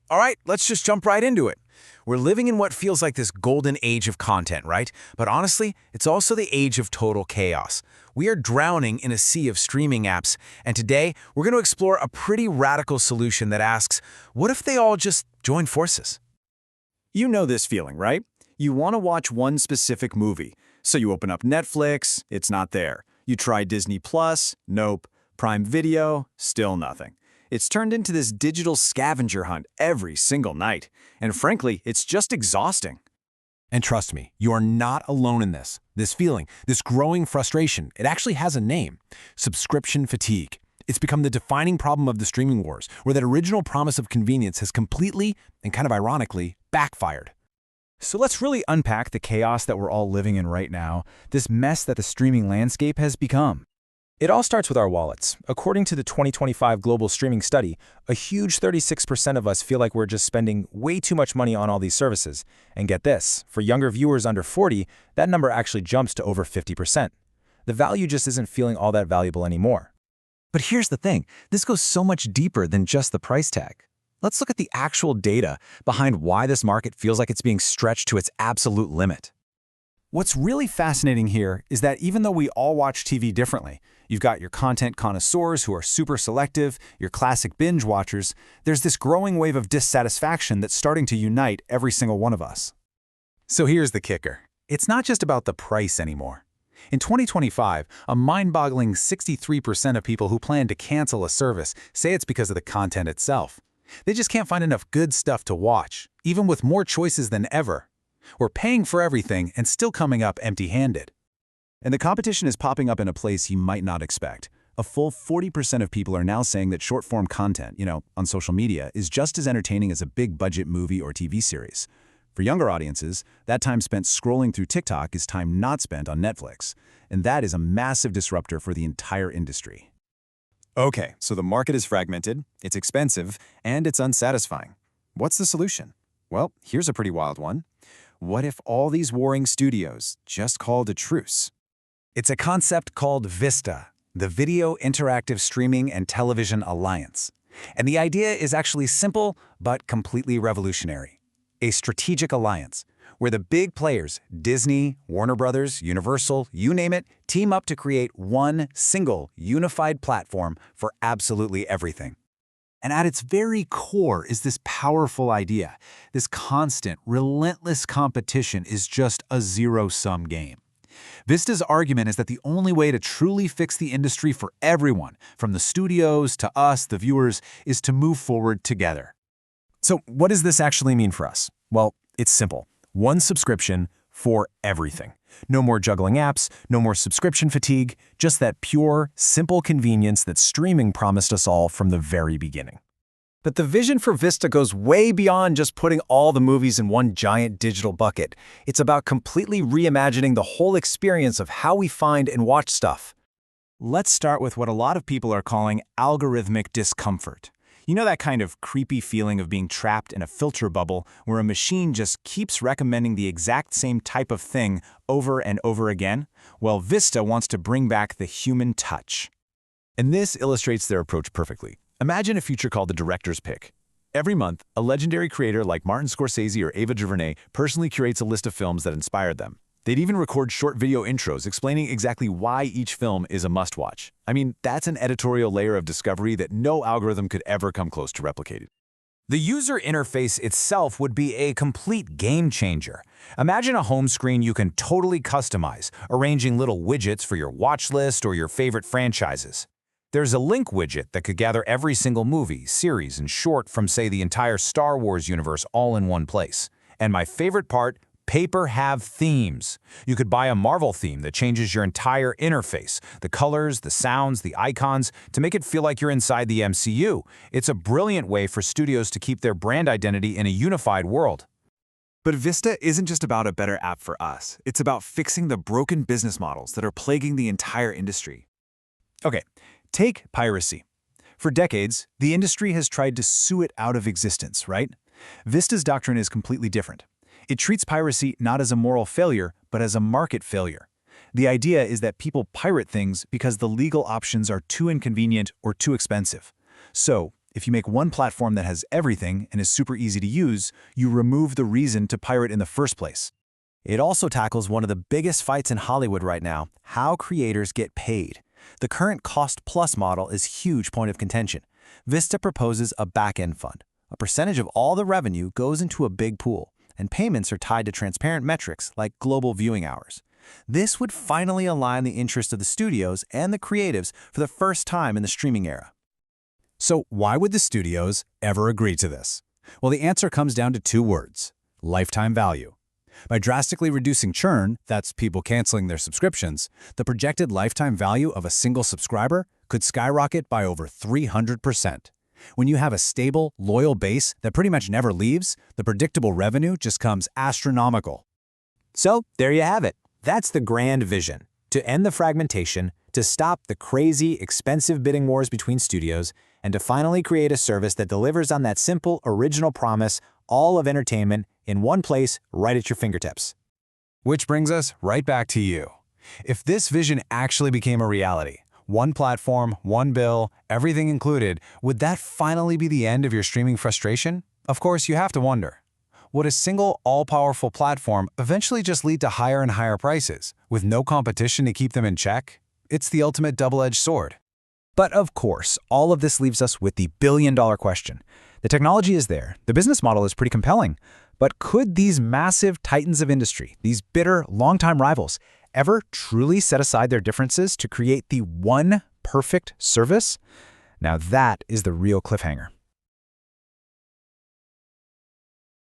All right, let's just jump right into it. We're living in what feels like this golden age of content, right? But honestly, it's also the age of total chaos. We are drowning in a sea of streaming apps, and today we're going to explore a pretty radical solution that asks, what if they all just join forces? You know this feeling, right? You want to watch one specific movie, so you open up Netflix, it's not there. You try Disney Plus, nope. Prime Video, still nothing. It's turned into this digital scavenger hunt every single night, and frankly, it's just exhausting. And trust me, you are not alone in this. This feeling, this growing frustration, it actually has a name: subscription fatigue. It's become the defining problem of the streaming wars, where that original promise of convenience has completely, and kind of ironically, backfired. So let's really unpack the chaos that we're all living in right now, this mess that the streaming landscape has become. It all starts with our wallets. According to the 2025 Global Streaming Study, a huge 36% of us feel like we're just spending way too much money on all these services. And get this, for younger viewers under 40, that number actually jumps to over 50%. The value just isn't feeling all that valuable anymore. But here's the thing, this goes so much deeper than just the price tag. Let's look at the actual data behind why this market feels like it's being stretched to its absolute limit. What's really fascinating here is that even though we all watch TV differently, you've got your content connoisseurs who are super selective, your classic binge watchers, there's this growing wave of dissatisfaction that's starting to unite every single one of us. So here's the kicker. It's not just about the price anymore. In 2025, a mind-boggling 63% of people who plan to cancel a service say it's because of the content itself. They just can't find enough good stuff to watch, even with more choices than ever. We're paying for everything and still coming up empty-handed. And the competition is popping up in a place you might not expect. A full 40% of people are now saying that short-form content, on social media, is just as entertaining as a big-budget movie or TV series. For younger audiences, that time spent scrolling through TikTok is time not spent on Netflix. And that is a massive disruptor for the entire industry. Okay, so the market is fragmented, it's expensive, and it's unsatisfying. What's the solution? Well, here's a pretty wild one. What if all these warring studios just called a truce? It's a concept called Vista, the Video Interactive Streaming and Television Alliance. And the idea is actually simple but completely revolutionary. A strategic alliance where the big players, Disney, Warner Brothers, Universal, you name it, team up to create one single unified platform for absolutely everything. And at its very core is this powerful idea. This constant, relentless competition is just a zero-sum game. Vista's argument is that the only way to truly fix the industry for everyone, from the studios to us, the viewers, is to move forward together. So what does this actually mean for us? Well, it's simple. One subscription for everything. No more juggling apps, no more subscription fatigue, just that pure, simple convenience that streaming promised us all from the very beginning. But the vision for Vista goes way beyond just putting all the movies in one giant digital bucket. It's about completely reimagining the whole experience of how we find and watch stuff. Let's start with what a lot of people are calling algorithmic discomfort. You know that kind of creepy feeling of being trapped in a filter bubble where a machine just keeps recommending the exact same type of thing over and over again? Well, Vista wants to bring back the human touch. And this illustrates their approach perfectly. Imagine a future called the director's pick. Every month, a legendary creator like Martin Scorsese or Ava DuVernay personally curates a list of films that inspired them. They'd even record short video intros explaining exactly why each film is a must-watch. I mean, that's an editorial layer of discovery that no algorithm could ever come close to replicating. The user interface itself would be a complete game changer. Imagine a home screen you can totally customize, arranging little widgets for your watch list or your favorite franchises. There's a link widget that could gather every single movie, series, and short from, say, the entire Star Wars universe all in one place. And my favorite part, paper have themes. You could buy a Marvel theme that changes your entire interface, the colors, the sounds, the icons, to make it feel like you're inside the MCU. It's a brilliant way for studios to keep their brand identity in a unified world. But Vista isn't just about a better app for us. It's about fixing the broken business models that are plaguing the entire industry. Okay, take piracy. For decades, the industry has tried to sue it out of existence, right? Vista's doctrine is completely different. It treats piracy not as a moral failure, but as a market failure. The idea is that people pirate things because the legal options are too inconvenient or too expensive. So, If you make one platform that has everything and is super easy to use, you remove the reason to pirate in the first place. It also tackles one of the biggest fights in Hollywood right now: how creators get paid. The current cost-plus model is a huge point of contention. Vista proposes a back-end fund. A percentage of all the revenue goes into a big pool, and payments are tied to transparent metrics like global viewing hours. This would finally align the interests of the studios and the creatives for the first time in the streaming era. So why would the studios ever agree to this? Well, the answer comes down to two words: lifetime value. By drastically reducing churn, that's people canceling their subscriptions, the projected lifetime value of a single subscriber could skyrocket by over 300%. When you have a stable, loyal base that pretty much never leaves, the predictable revenue just comes astronomical. So there you have it. That's the grand vision: to end the fragmentation, to stop the crazy, expensive bidding wars between studios, and to finally create a service that delivers on that simple, original promise: all of entertainment in one place, right at your fingertips. Which brings us right back to you. If this vision actually became a reality, one platform, one bill, everything included, would that finally be the end of your streaming frustration? Of course, you have to wonder. Would a single, all-powerful platform eventually just lead to higher and higher prices, with no competition to keep them in check? It's the ultimate double-edged sword. But of course, all of this leaves us with the billion-dollar question. The technology is there, the business model is pretty compelling, but could these massive titans of industry, these bitter, longtime rivals, ever truly set aside their differences to create the one perfect service? Now that is the real cliffhanger.